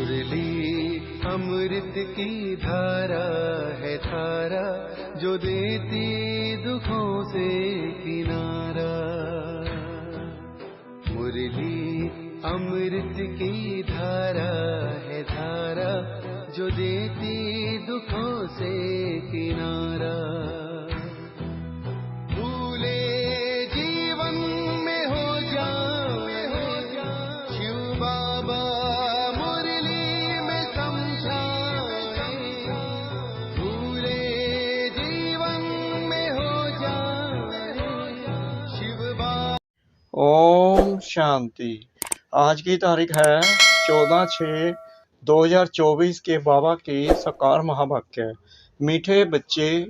मुरली अमृत की धारा है धारा, जो देती दुखों से किनारा। मुरली अमृत की धारा है धारा, जो देती दुखों से किनारा। भूले जीवन में हो जाए शिव बाबा मुरली में समझाए। भूले जीवन में हो जाए शिव बाबा। ओम शांति। आज की तारीख है 14/6/2024 के बाबा की साकार महावाक्य। मीठे बच्चे,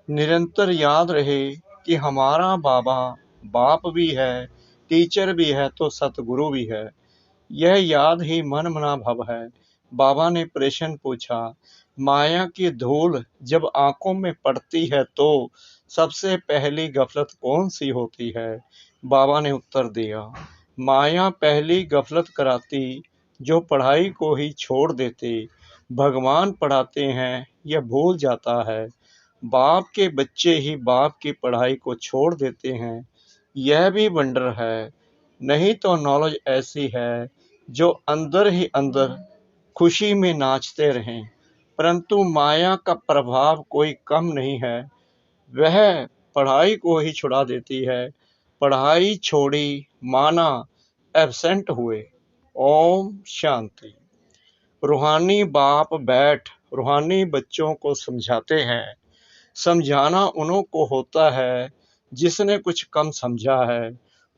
निरंतर याद रहे कि हमारा बाबा बाप भी है, टीचर भी है तो सतगुरु भी है। यह याद ही मन मना भव है। बाबा ने प्रश्न पूछा, माया की धूल जब आंखों में पड़ती है तो सबसे पहली गफलत कौन सी होती है? बाबा ने उत्तर दिया, माया पहली गफलत कराती जो पढ़ाई को ही छोड़ देते। भगवान पढ़ाते हैं यह भूल जाता है। बाप के बच्चे ही बाप की पढ़ाई को छोड़ देते हैं, यह भी वंडर है। नहीं तो नॉलेज ऐसी है जो अंदर ही अंदर खुशी में नाचते रहें, परंतु माया का प्रभाव कोई कम नहीं है, वह पढ़ाई को ही छुड़ा देती है। पढ़ाई छोड़ी, माना एब्सेंट हुए। ओम शांति। रूहानी बाप बैठ रूहानी बच्चों को समझाते हैं। समझाना उन्हों को होता है जिसने कुछ कम समझा है।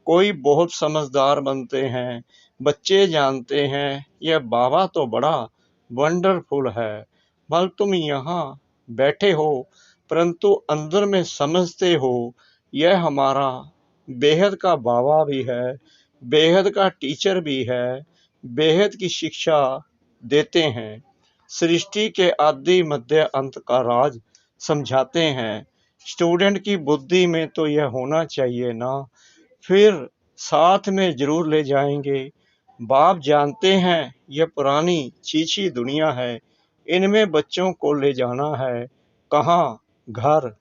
कोई बहुत समझदार बनते हैं, बच्चे जानते हैं यह बाबा तो बड़ा वंडरफुल है। भल तुम यहाँ बैठे हो परंतु अंदर में समझते हो यह हमारा बेहद का बाबा भी है, बेहद का टीचर भी है, बेहद की शिक्षा देते हैं। सृष्टि के आदि मध्य अंत का राज समझाते हैं। स्टूडेंट की बुद्धि में तो यह होना चाहिए ना, फिर साथ में जरूर ले जाएंगे। बाप जानते हैं यह पुरानी चीची दुनिया है, इनमें बच्चों को ले जाना है कहाँ? घर।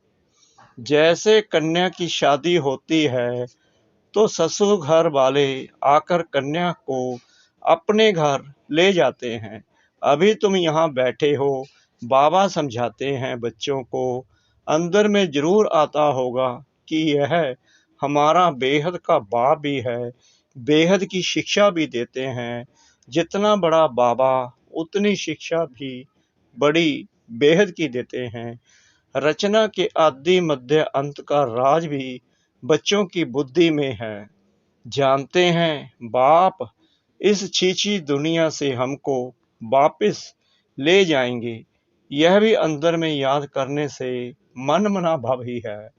जैसे कन्या की शादी होती है तो ससुर घर वाले आकर कन्या को अपने घर ले जाते हैं। अभी तुम यहाँ बैठे हो, बाबा समझाते हैं बच्चों को। अंदर में जरूर आता होगा कि यह हमारा बेहद का बाप भी है, बेहद की शिक्षा भी देते हैं। जितना बड़ा बाबा उतनी शिक्षा भी बड़ी बेहद की देते हैं। रचना के आदि मध्य अंत का राज भी बच्चों की बुद्धि में है। जानते हैं बाप इस छीछी दुनिया से हमको वापस ले जाएंगे, यह भी अंदर में याद करने से मन मना भाव ही है।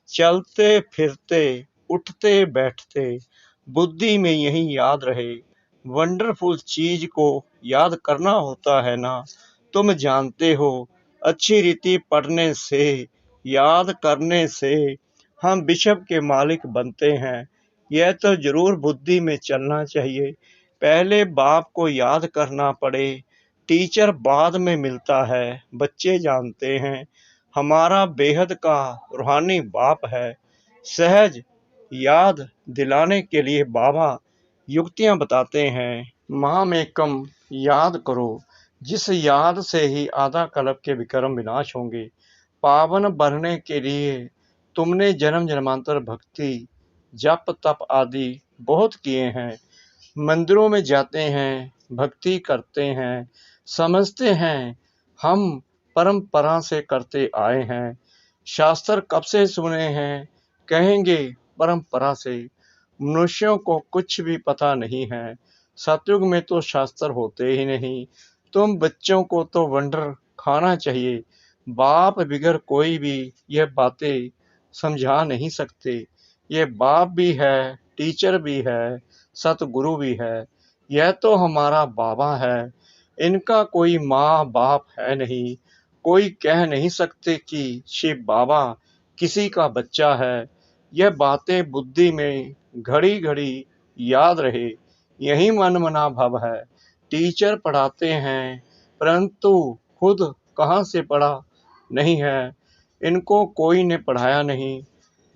चलते फिरते उठते बैठते बुद्धि में यही याद रहे। वंडरफुल चीज को याद करना होता है ना। तुम जानते हो अच्छी रीति पढ़ने से, याद करने से हम बिशप के मालिक बनते हैं। यह तो जरूर बुद्धि में चलना चाहिए। पहले बाप को याद करना पड़े, टीचर बाद में मिलता है। बच्चे जानते हैं हमारा बेहद का रूहानी बाप है। सहज याद दिलाने के लिए बाबा युक्तियां बताते हैं। महामेकम याद करो, जिस याद से ही आधा कल्प के विक्रम विनाश होंगे। पावन बनने के लिए तुमने जन्म जन्मांतर भक्ति, जप तप आदि बहुत किए हैं। मंदिरों में जाते हैं, भक्ति करते हैं, समझते हैं हम परंपरा से करते आए हैं। शास्त्र कब से सुने हैं, कहेंगे परंपरा से। मनुष्यों को कुछ भी पता नहीं है, सतयुग में तो शास्त्र होते ही नहीं। तुम बच्चों को तो वंडर खाना चाहिए। बाप बिगर कोई भी यह बातें समझा नहीं सकते। यह बाप भी है, टीचर भी है, सतगुरु भी है। यह तो हमारा बाबा है, इनका कोई माँ बाप है नहीं। कोई कह नहीं सकते कि शिव बाबा किसी का बच्चा है। यह बातें बुद्धि में घड़ी घड़ी याद रहे, यही मन मना भव है। टीचर पढ़ाते हैं, परंतु खुद कहाँ से पढ़ा नहीं है, इनको कोई ने पढ़ाया नहीं।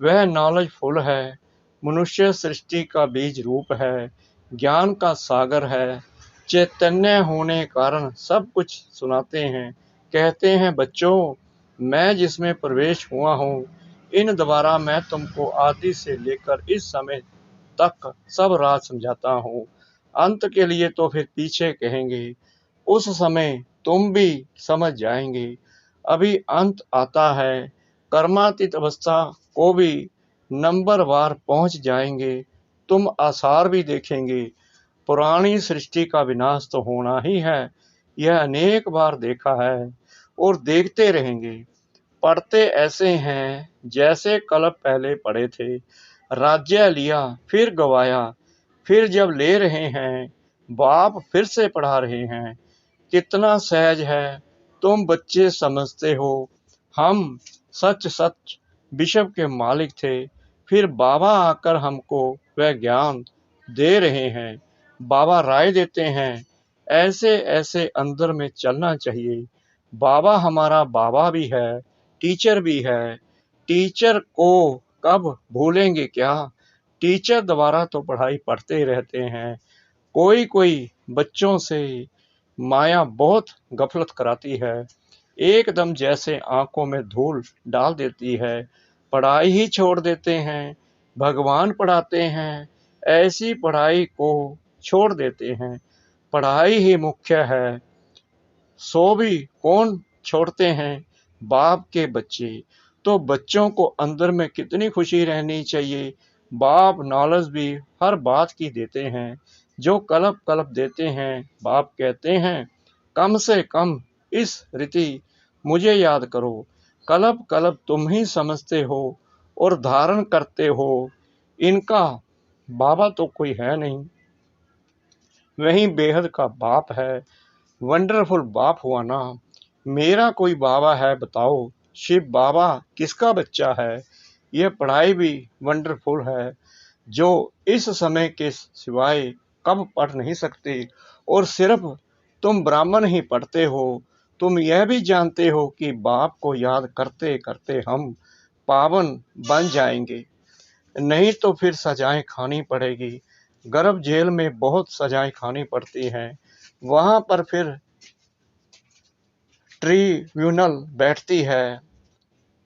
वह नॉलेजफुल है, मनुष्य सृष्टि का बीज रूप है, ज्ञान का सागर है, चैतन्य होने कारण सब कुछ सुनाते हैं। कहते हैं बच्चों, मैं जिसमें प्रवेश हुआ हूँ, इन द्वारा मैं तुमको आदि से लेकर इस समय तक सब राज समझाता हूँ। अंत के लिए तो फिर पीछे कहेंगे, उस समय तुम भी समझ जाएंगे। अभी अंत आता है, कर्मातीत अवस्था को भी नंबरवार पहुंच जाएंगे। तुम आसार भी देखेंगे। पुरानी सृष्टि का विनाश तो होना ही है, यह अनेक बार देखा है और देखते रहेंगे। पढ़ते ऐसे हैं जैसे कल पहले पढ़े थे। राज्य लिया फिर गवाया, फिर जब ले रहे हैं बाप फिर से पढ़ा रहे हैं। कितना सहज है, तुम बच्चे समझते हो। हम सच सच विश्व के मालिक थे, फिर बाबा आकर हमको वह ज्ञान दे रहे हैं। बाबा राय देते हैं, ऐसे ऐसे अंदर में चलना चाहिए। बाबा हमारा बाबा भी है, टीचर भी है। टीचर को कब भूलेंगे क्या? टीचर द्वारा तो पढ़ाई पढ़ते रहते हैं। कोई कोई बच्चों से माया बहुत गफलत कराती है, एकदम जैसे आंखों में धूल डाल देती है। पढ़ाई ही छोड़ देते हैं, भगवान पढ़ाते हैं, ऐसी पढ़ाई को छोड़ देते हैं। पढ़ाई ही मुख्य है, सो भी कौन छोड़ते हैं? बाप के बच्चे। तो बच्चों को अंदर में कितनी खुशी रहनी चाहिए। बाप नॉलेज भी हर बात की देते हैं, जो कल्प कल्प देते हैं। बाप कहते हैं, कम से कम इस रीति मुझे याद करो। कल्प कल्प तुम ही समझते हो और धारण करते हो। इनका बाबा तो कोई है नहीं, वही बेहद का बाप है। वंडरफुल बाप हुआ ना। मेरा कोई बाबा है बताओ? शिव बाबा किसका बच्चा है? यह पढ़ाई भी वंडरफुल है, जो इस समय के सिवाय कब पढ़ नहीं सकते। और सिर्फ तुम ब्राह्मण ही पढ़ते हो। तुम यह भी जानते हो कि बाप को याद करते करते हम पावन बन जाएंगे, नहीं तो फिर सजाएं खानी पड़ेगी। गर्भ जेल में बहुत सजाएं खानी पड़ती हैं। वहां पर फिर ट्रिब्यूनल बैठती है,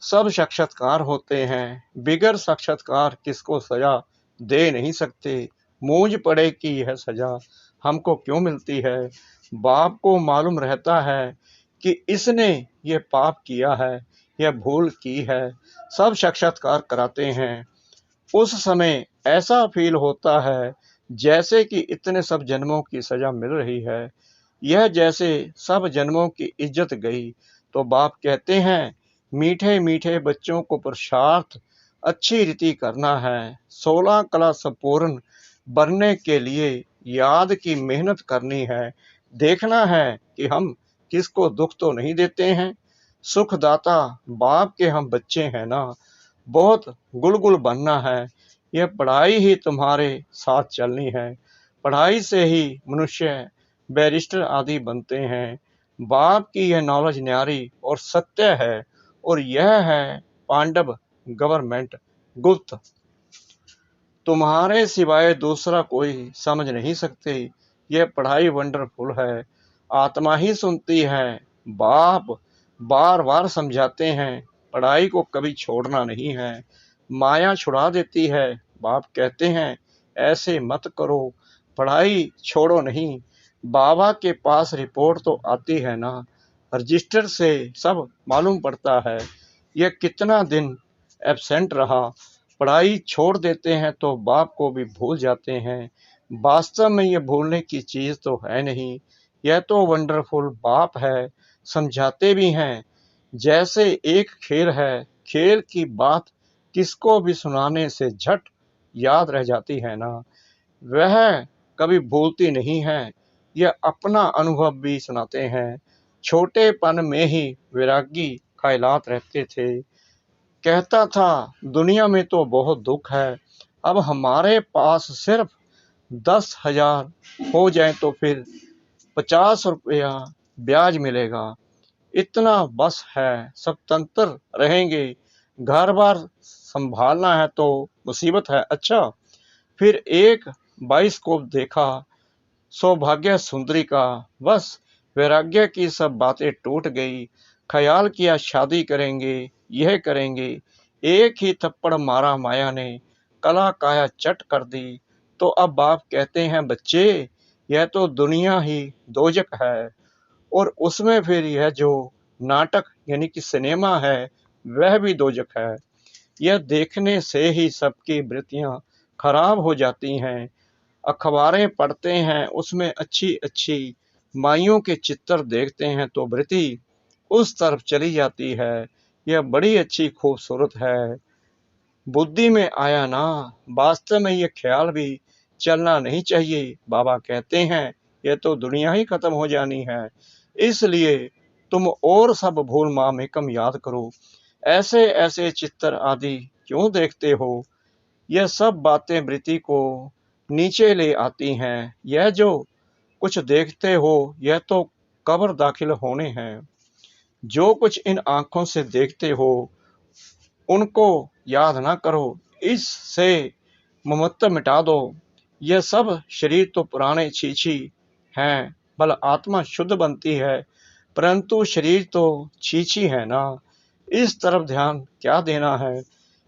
सब साक्षात्कार होते हैं। बिगर साक्षात्कार किसको सजा दे नहीं सकते। मूंज पड़े कि यह सजा हमको क्यों मिलती है। बाप को मालूम रहता है कि इसने ये पाप किया है, यह भूल की है। सब साक्षात्कार कराते हैं। उस समय ऐसा फील होता है जैसे कि इतने सब जन्मों की सजा मिल रही है, यह जैसे सब जन्मों की इज्जत गई। तो बाप कहते हैं, मीठे मीठे बच्चों को पुरुषार्थ अच्छी रीति करना है। 16 कला संपूर्ण बनने के लिए याद की मेहनत करनी है। देखना है कि हम किसको दुख तो नहीं देते हैं। सुखदाता बाप के हम बच्चे हैं ना। बहुत गुलगुल बनना है। यह पढ़ाई ही तुम्हारे साथ चलनी है। पढ़ाई से ही मनुष्य बैरिस्टर आदि बनते हैं। बाप की यह नॉलेज न्यारी और सत्य है, और यह है पांडव गवर्नमेंट गुप्त। तुम्हारे सिवाय दूसरा कोई समझ नहीं सकते। यह पढ़ाई वंडरफुल है, आत्मा ही सुनती है। बाप बार बार समझाते हैं, पढ़ाई को कभी छोड़ना नहीं है। माया छुड़ा देती है। बाप कहते हैं, ऐसे मत करो, पढ़ाई छोड़ो नहीं। बाबा के पास रिपोर्ट तो आती है ना, रजिस्टर से सब मालूम पड़ता है। यह कितना दिन एब्सेंट रहा। पढ़ाई छोड़ देते हैं तो बाप को भी भूल जाते हैं। वास्तव में यह भूलने की चीज तो है नहीं। यह तो वंडरफुल बाप है, समझाते भी हैं। जैसे एक खेल है, खेल की बात किसको भी सुनाने से झट याद रह जाती है ना, वह कभी भूलती नहीं है। यह अपना अनुभव भी सुनाते हैं। छोटेपन में ही वैरागी ख्यालात रहते थे। कहता था, दुनिया में तो बहुत दुख है, अब हमारे पास सिर्फ 10,000 हो जाए तो फिर 50 रुपया ब्याज मिलेगा। इतना बस है, सब तंत्र रहेंगे। घर बार संभालना है तो मुसीबत है। अच्छा, फिर एक बाइस्कोप देखा सौभाग्य सुंदरी का, बस वैराग्य की सब बातें टूट गई। ख्याल किया शादी करेंगे, यह करेंगे। एक ही थप्पड़ मारा माया ने, कला काया चट कर दी। तो अब बाप कहते हैं बच्चे, यह तो दुनिया ही दोजक है, और उसमें फिर यह जो नाटक यानी कि सिनेमा है वह भी दोजक है। यह देखने से ही सबकी वृत्तियां खराब हो जाती हैं। अखबारें पढ़ते हैं, उसमें अच्छी अच्छी माइयों के चित्र देखते हैं तो वृत्ति उस तरफ चली जाती है। यह बड़ी अच्छी खूबसूरत है, बुद्धि में आया ना। वास्तव में यह ख्याल भी चलना नहीं चाहिए। बाबा कहते हैं यह तो दुनिया ही खत्म हो जानी है, इसलिए तुम और सब भूल मामेकम याद करो। ऐसे ऐसे चित्र आदि क्यों देखते हो? यह सब बातें वृत्ति को नीचे ले आती हैं। यह जो कुछ देखते हो यह तो कब्र दाखिल होने हैं। जो कुछ इन आंखों से देखते हो उनको याद ना करो, इससे ममत्व मिटा दो। यह सब शरीर तो पुराने छीछी हैं, भला आत्मा शुद्ध बनती है, परंतु शरीर तो छीछी है ना। इस तरफ ध्यान क्या देना है?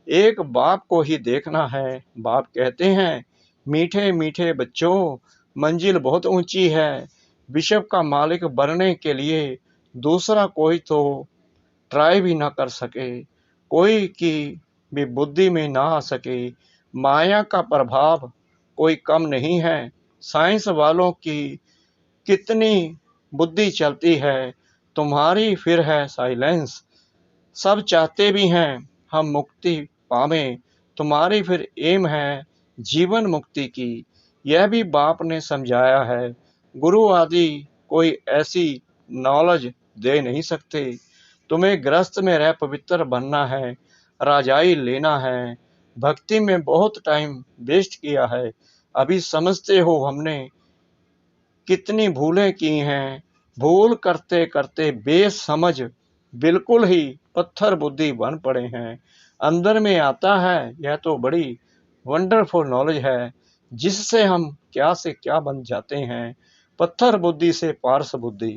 एक बाप को ही देखना है। बाप कहते हैं मीठे मीठे बच्चों, मंजिल बहुत ऊंची है। विश्व का मालिक बनने के लिए दूसरा कोई तो ट्राई भी ना कर सके, कोई की भी बुद्धि में ना आ सके। माया का प्रभाव कोई कम नहीं है। साइंस वालों की कितनी बुद्धि चलती है, तुम्हारी फिर है साइलेंस। सब चाहते भी हैं हम मुक्ति पावें, तुम्हारी फिर एम है जीवन मुक्ति की। यह भी बाप ने समझाया है। गुरु आदि कोई ऐसी नॉलेज दे नहीं सकते। तुम्हें गृहस्थ में रह पवित्र बनना है, राजाई लेना है। भक्ति में बहुत टाइम वेस्ट किया है, अभी समझते हो हमने कितनी भूलें की हैं। भूल करते करते बेसमझ बिल्कुल ही पत्थर बुद्धि बन पड़े हैं। अंदर में आता है यह तो बड़ी वंडरफुल नॉलेज है, जिससे हम क्या से क्या बन जाते हैं। पत्थर बुद्धि से पारस बुद्धि।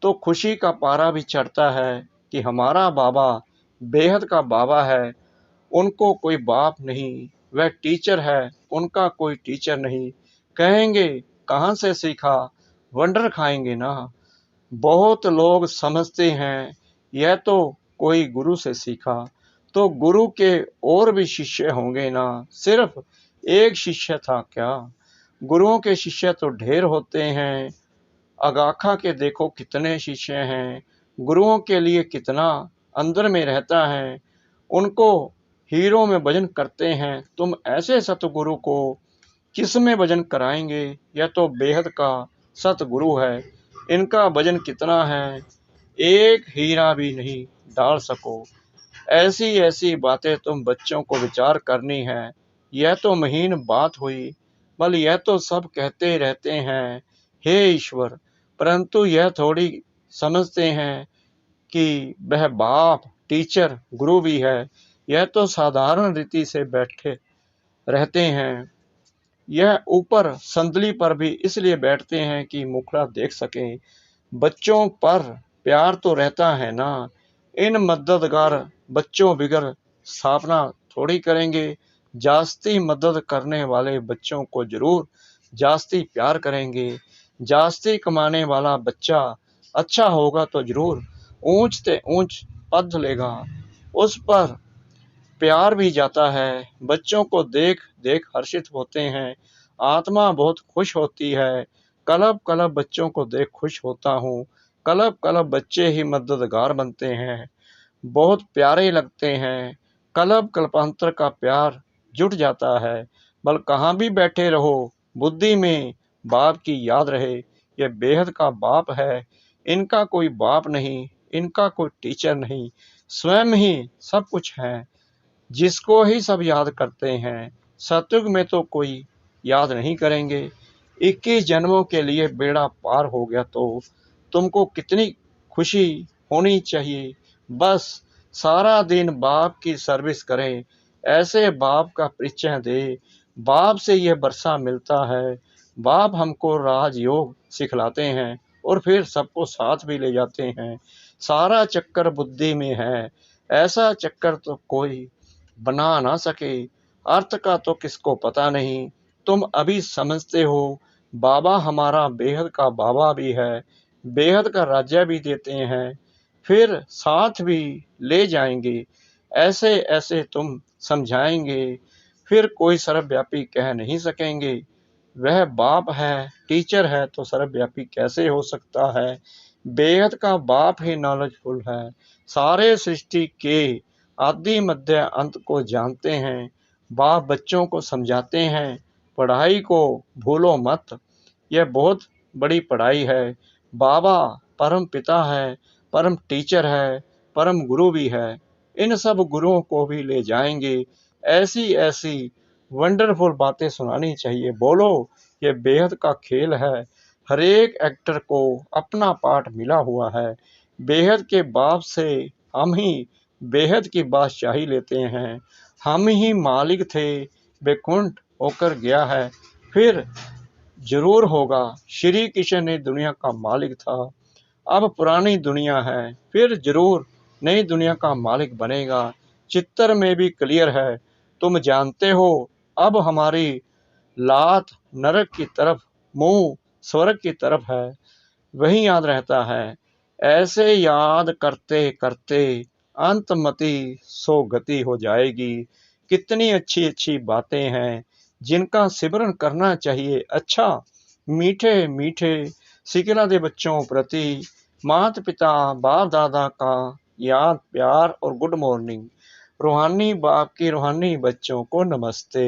तो खुशी का पारा भी चढ़ता है कि हमारा बाबा बेहद का बाबा है। उनको कोई बाप नहीं, वह टीचर है, उनका कोई टीचर नहीं। कहेंगे कहाँ से सीखा? वंडर खाएंगे ना। बहुत लोग समझते हैं यह तो कोई गुरु से सीखा, तो गुरु के और भी शिष्य होंगे ना, सिर्फ एक शिष्य था क्या? गुरुओं के शिष्य तो ढेर होते हैं। अगाखा के देखो कितने शिष्य हैं, गुरुओं के लिए कितना अंदर में रहता है। उनको हीरो में भजन करते हैं, तुम ऐसे सतगुरु को किस में भजन कराएंगे? यह तो बेहद का सतगुरु है, इनका भजन कितना है, एक हीरा भी नहीं डाल सको। ऐसी ऐसी बातें तुम बच्चों को विचार करनी है। यह तो महीन बात हुई, बल यह तो सब कहते रहते हैं हे ईश्वर, परंतु यह थोड़ी समझते हैं कि वह बाप टीचर गुरु भी है। यह तो साधारण रीति से बैठे रहते हैं। यह ऊपर संदली पर भी इसलिए बैठते हैं कि मुखड़ा देख सकें। बच्चों पर प्यार तो रहता है ना। इन मददगार बच्चों बिगर स्थापना थोड़ी करेंगे। जास्ती मदद करने वाले बच्चों को जरूर जास्ती प्यार करेंगे। जास्ती कमाने वाला बच्चा अच्छा होगा तो जरूर ऊंच से ऊंच पद लेगा, उस पर प्यार भी जाता है। बच्चों को देख देख हर्षित होते हैं, आत्मा बहुत खुश होती है। कलब कलब बच्चों को देख खुश होता हूँ। कलब कलब बच्चे ही मददगार बनते हैं, बहुत प्यारे लगते हैं। कलब कल्पांतर का प्यार जुट जाता है। बल कहाँ भी बैठे रहो, बुद्धि में बाप की याद रहे। यह बेहद का बाप है, इनका कोई बाप नहीं, इनका कोई टीचर नहीं, स्वयं ही सब कुछ है, जिसको ही सब याद करते हैं। सतयुग में तो कोई याद नहीं करेंगे। 21 जन्मों के लिए बेड़ा पार हो गया तो तुमको कितनी खुशी होनी चाहिए। बस सारा दिन बाप की सर्विस करें, ऐसे बाप का परिचय दे। बाप से यह बरसा मिलता है। बाप हमको राजयोग सिखलाते हैं और फिर सबको साथ भी ले जाते हैं। सारा चक्कर बुद्धि में है, ऐसा चक्कर तो कोई बना ना सके। अर्थ का तो किसको पता नहीं, तुम अभी समझते हो। बाबा हमारा बेहद का बाबा भी है, बेहद का राज्य भी देते हैं, फिर साथ भी ले जाएंगे। ऐसे ऐसे तुम समझाएंगे, फिर कोई सर्वव्यापी कह नहीं सकेंगे। वह बाप है, टीचर है, तो सर्वव्यापी कैसे हो सकता है। बेहद का बाप ही नॉलेजफुल है, सारे सृष्टि के आदि मध्य अंत को जानते हैं। बाप बच्चों को समझाते हैं, पढ़ाई को भूलो मत, यह बहुत बड़ी पढ़ाई है। बाबा परम पिता है, परम टीचर है, परम गुरु भी है। इन सब गुरुओं को भी ले जाएंगे। ऐसी ऐसी वंडरफुल बातें सुनानी चाहिए। बोलो, ये बेहद का खेल है। हर एक एक्टर को अपना पार्ट मिला हुआ है। बेहद के बाप से हम ही बेहद की बादशाही लेते हैं। हम ही मालिक थे, बेकुंठ होकर गया है, फिर जरूर होगा। श्री कृष्ण ने दुनिया का मालिक था, अब पुरानी दुनिया है, फिर जरूर नई दुनिया का मालिक बनेगा। चित्तर में भी क्लियर है, तुम जानते हो। अब हमारी लात नरक की तरफ, मुंह स्वर्ग की तरफ है, वही याद रहता है। ऐसे याद करते करते अंतमति सो गति हो जाएगी। कितनी अच्छी अच्छी बातें हैं जिनका सिमरन करना चाहिए। अच्छा, मीठे मीठे सिकला दे बच्चों प्रति माता पिता बाप दादा का याद प्यार और गुड मॉर्निंग। रूहानी बाप की रूहानी बच्चों को नमस्ते।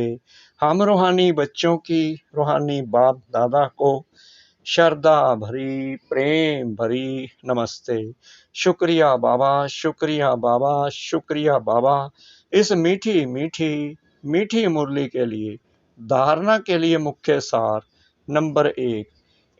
हम रूहानी बच्चों की रूहानी बाप दादा को श्रद्धा भरी प्रेम भरी नमस्ते। शुक्रिया बाबा, शुक्रिया बाबा, शुक्रिया बाबा, इस मीठी मीठी मीठी मुरली के लिए। धारणा के लिए मुख्य सार नंबर 1,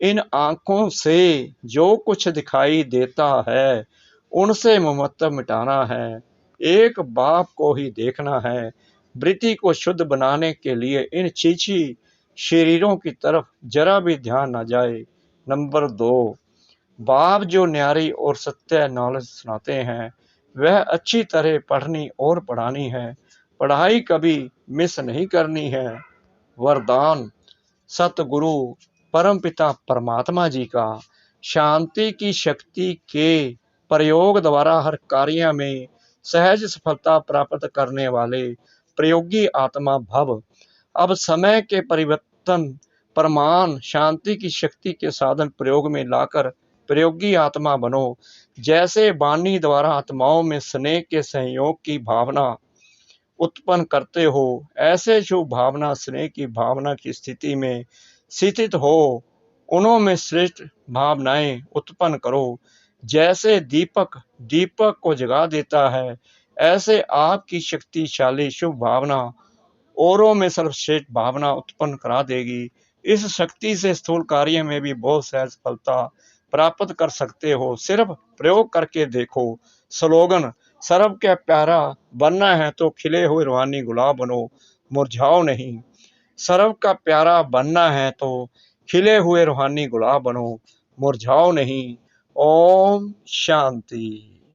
इन आंखों से जो कुछ दिखाई देता है उनसे ममत्व मिटाना है। एक बाप को ही देखना है। वृत्ति को शुद्ध बनाने के लिए इन चीची शरीरों की तरफ जरा भी ध्यान न जाए। नंबर 2, बाप जो न्यारी और सत्य नॉलेज सुनाते हैं वह अच्छी तरह पढ़नी और पढ़ानी है। पढ़ाई कभी मिस नहीं करनी है। वरदान सतगुरु परमपिता परमात्मा जी का शांति की शक्ति के प्रयोग द्वारा हर कार्य में सहज सफलता प्राप्त करने वाले प्रयोगी आत्मा भव। अब समय के परिवर्तन प्रमाण शांति की शक्ति के साधन प्रयोग में लाकर प्रयोगी आत्मा बनो। जैसे वाणी द्वारा आत्माओं में स्नेह के सहयोग की भावना उत्पन्न करते हो, ऐसे जो भावना स्नेह की भावना की स्थिति में स्थित हो, उनमें श्रेष्ठ भावनाएं उत्पन्न करो। जैसे दीपक दीपक को जगा देता है, ऐसे आपकी शक्तिशाली शुभ भावना औरों में सर्वश्रेष्ठ भावना उत्पन्न करा देगी। इस शक्ति से स्थूल कार्य में भी बहुत सहज सफलता प्राप्त कर सकते हो। सिर्फ प्रयोग करके देखो। स्लोगन सर्व के प्यारा बनना है तो खिले हुए रूहानी गुलाब बनो, मुरझाओ नहीं। सर्व का प्यारा बनना है तो खिले हुए रूहानी गुलाब बनो, मुरझाओ नहीं। ओम शांति।